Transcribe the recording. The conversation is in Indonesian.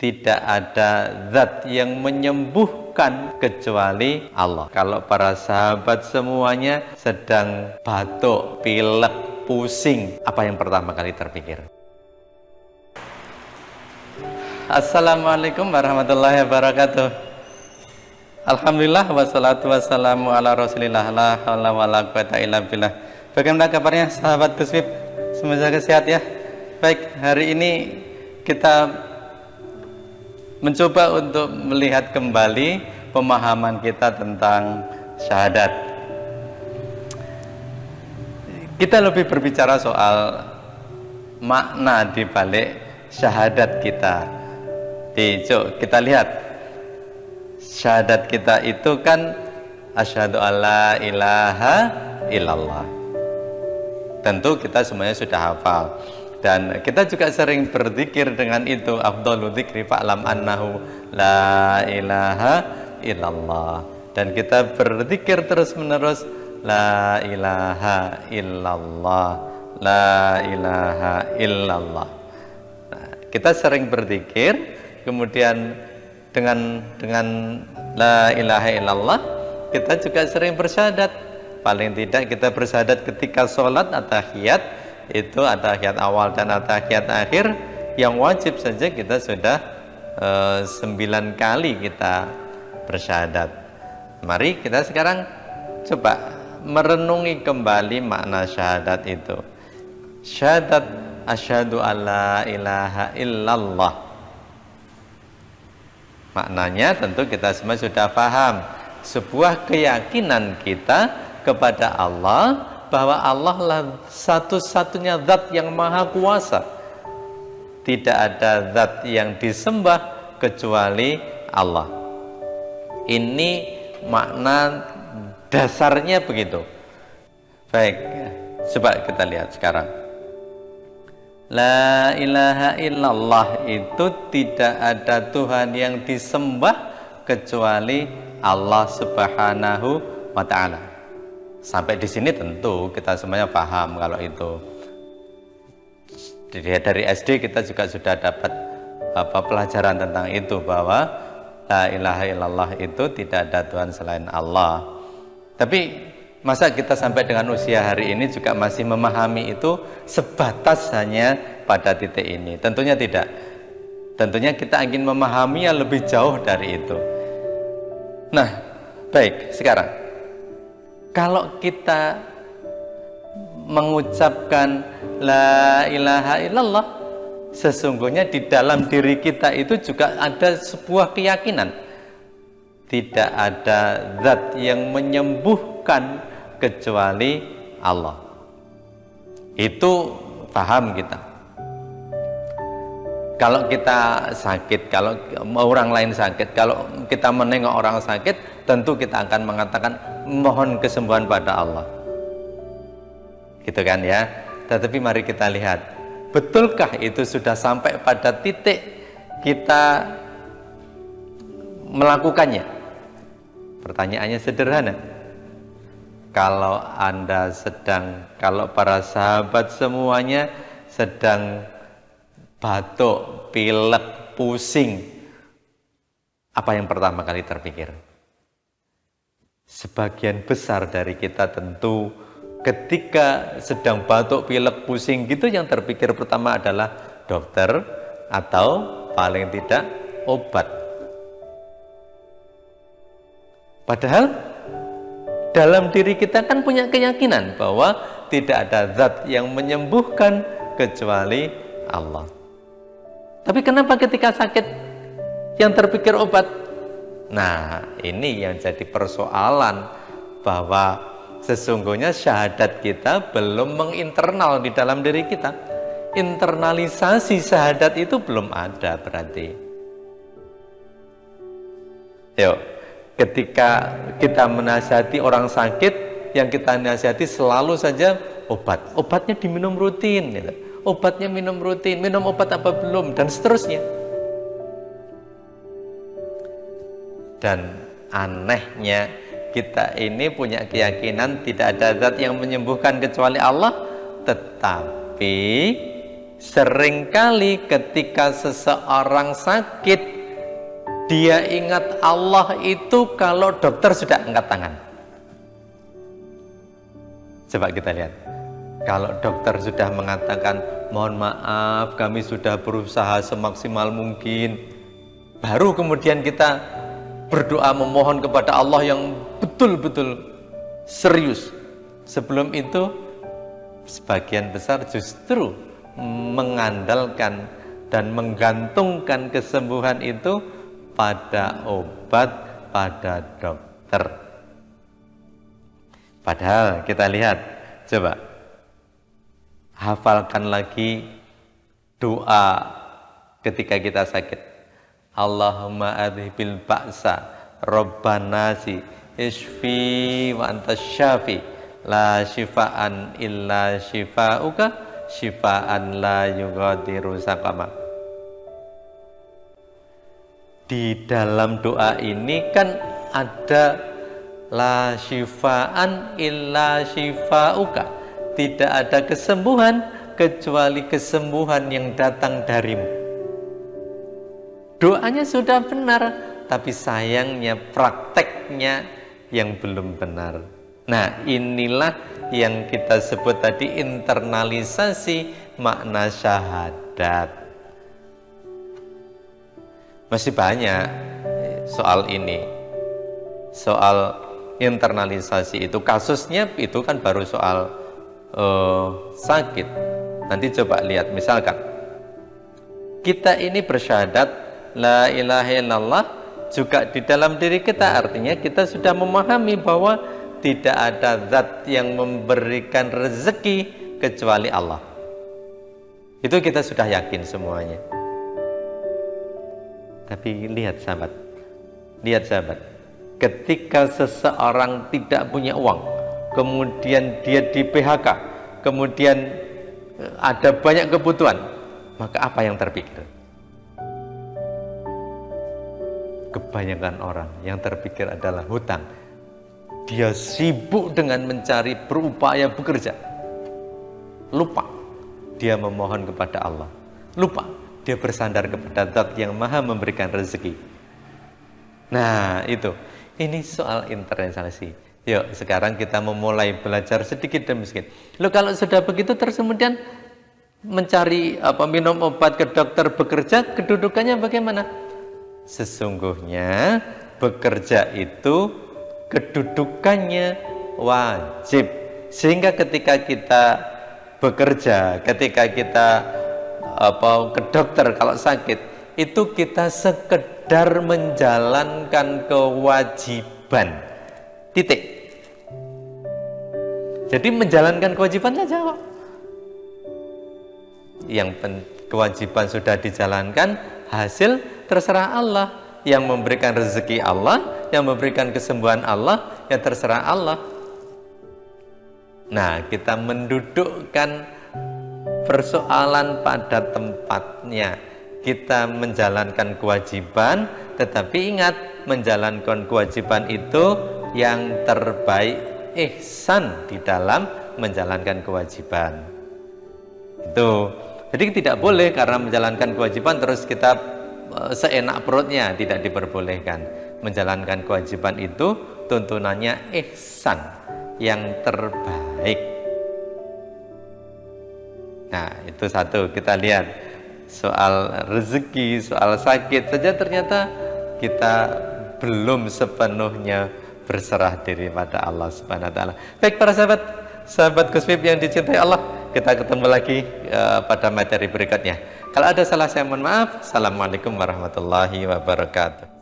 tidak ada zat yang menyembuhkan kecuali Allah. Kalau para sahabat semuanya sedang batuk, pilek, pusing, apa yang pertama kali terpikir? Assalamualaikum warahmatullahi wabarakatuh. Alhamdulillah wassalatu wassalamu ala rasulillah la haula wala quwata illa billah. Bagaimana kabarnya sahabat Gus Wib? Semoga sehat ya. Baik, hari ini kita mencoba untuk melihat kembali pemahaman kita tentang syahadat. Kita lebih berbicara soal makna di balik syahadat kita. Kita lihat syahadat kita itu kan asyhadu alla ilaha illallah. Tentu kita semuanya sudah hafal. Dan kita juga sering berzikir dengan itu, afdhalu dzikri fa'lam annahu la ilaha illallah. Dan kita berzikir terus-menerus la ilaha illallah, la ilaha illallah. Nah, kita sering berzikir, kemudian dengan la ilaha illallah kita juga sering bersyahadat. Paling tidak kita bersyahadat ketika sholat at-tahiyat, itu at-tahiyat awal dan at-tahiyat akhir, yang wajib saja kita sudah 9 kali kita bersyahadat. Mari kita sekarang coba merenungi kembali makna syahadat itu. Syahadat asyhadu alla ilaha illallah. Maknanya tentu kita semua sudah paham, sebuah keyakinan kita kepada Allah bahwa Allah lah satu-satunya zat yang maha kuasa. Tidak ada zat yang disembah kecuali Allah. Ini makna dasarnya begitu. Baik, coba kita lihat sekarang. La ilaha illallah itu tidak ada Tuhan yang disembah kecuali Allah Subhanahu wa ta'ala. Sampai di sini tentu kita semuanya paham kalau itu. Dari SD kita juga sudah dapat pelajaran tentang itu, bahwa la ilaha illallah itu tidak ada Tuhan selain Allah. Tapi masa kita sampai dengan usia hari ini juga masih memahami itu sebatas hanya pada titik ini? Tentunya tidak. Tentunya kita ingin memahami yang lebih jauh dari itu. Nah, baik, sekarang kalau kita mengucapkan la ilaha illallah, sesungguhnya di dalam diri kita itu juga ada sebuah keyakinan. Tidak ada zat yang menyembuhkan kecuali Allah. Itu paham kita. Kalau kita sakit, kalau orang lain sakit, kalau kita menengok orang sakit, tentu kita akan mengatakan mohon kesembuhan pada Allah. Gitu kan ya. Tetapi mari kita lihat, betulkah itu sudah sampai pada titik kita melakukannya? Pertanyaannya sederhana. Kalau kalau para sahabat semuanya sedang batuk, pilek, pusing, apa yang pertama kali terpikir? Sebagian besar dari kita tentu ketika sedang batuk, pilek, pusing gitu, yang terpikir pertama adalah dokter atau paling tidak obat. Padahal dalam diri kita kan punya keyakinan bahwa tidak ada zat yang menyembuhkan kecuali Allah. Tapi kenapa ketika sakit yang terpikir obat? Nah, ini yang jadi persoalan, bahwa sesungguhnya syahadat kita belum menginternal di dalam diri kita. Internalisasi syahadat itu belum ada berarti. Yuk, ketika kita menasihati orang sakit, yang kita nasihati selalu saja obat. Obatnya diminum rutin gitu. Obatnya minum rutin, minum obat apa belum, dan seterusnya. Dan anehnya kita ini punya keyakinan tidak ada zat yang menyembuhkan kecuali Allah, tetapi seringkali ketika seseorang sakit, dia ingat Allah itu kalau dokter sudah angkat tangan. Coba kita lihat, kalau dokter sudah mengatakan mohon maaf, kami sudah berusaha semaksimal mungkin, baru kemudian kita berdoa memohon kepada Allah yang betul-betul serius. Sebelum itu sebagian besar justru mengandalkan dan menggantungkan kesembuhan itu pada obat, pada dokter. Padahal kita lihat, coba hafalkan lagi doa ketika kita sakit. Allahumma adhibil ba'sa Rabbanasi isfi wa anta syafi la syifaan illa syifauka syifaan la yughadiru saqama. Di dalam doa ini kan ada la syifaan illa syifauka, tidak ada kesembuhan kecuali kesembuhan yang datang darimu. Doanya sudah benar, tapi sayangnya prakteknya yang belum benar. Nah, inilah yang kita sebut tadi internalisasi makna syahadat. Masih banyak soal ini, soal internalisasi itu. Kasusnya itu kan baru soal sakit. Nanti coba lihat, misalkan kita ini bersyahadat la ilaha illallah, juga di dalam diri kita, artinya kita sudah memahami bahwa tidak ada zat yang memberikan rezeki kecuali Allah. Itu kita sudah yakin semuanya. Tapi lihat sahabat, ketika seseorang tidak punya uang, kemudian dia di PHK, kemudian ada banyak kebutuhan, maka apa yang terpikir? Kebanyakan orang yang terpikir adalah hutang. Dia sibuk dengan mencari, berupaya bekerja, lupa dia memohon kepada Allah, lupa dia bersandar kepada zat yang maha memberikan rezeki. Nah itu, ini soal internalisasi. Yuk sekarang kita memulai belajar sedikit demi sedikit. Loh, kalau sudah begitu terus kemudian mencari minum obat ke dokter, bekerja, kedudukannya bagaimana? Sesungguhnya bekerja itu kedudukannya wajib, sehingga ketika kita bekerja, ketika kita ke dokter kalau sakit, itu kita sekedar menjalankan kewajiban, titik. Jadi menjalankan kewajiban saja kok. Yang kewajiban sudah dijalankan, hasil terserah Allah. Yang memberikan rezeki Allah, yang memberikan kesembuhan Allah, ya terserah Allah. Nah, kita mendudukkan persoalan pada tempatnya. Kita menjalankan kewajiban, tetapi ingat, menjalankan kewajiban itu yang terbaik, ihsan di dalam menjalankan kewajiban. Itu. Jadi tidak boleh karena menjalankan kewajiban terus kita seenak perutnya, tidak diperbolehkan. Menjalankan kewajiban itu tuntunannya ihsan, yang terbaik. Nah, itu satu. Kita lihat soal rezeki, soal sakit saja ternyata kita belum sepenuhnya berserah diri pada Allah Subhanahu wa taala. Baik para sahabat Gus Mib yang dicintai Allah, kita ketemu lagi pada materi berikutnya. Kalau ada salah saya mohon maaf. Assalamualaikum warahmatullahi wabarakatuh.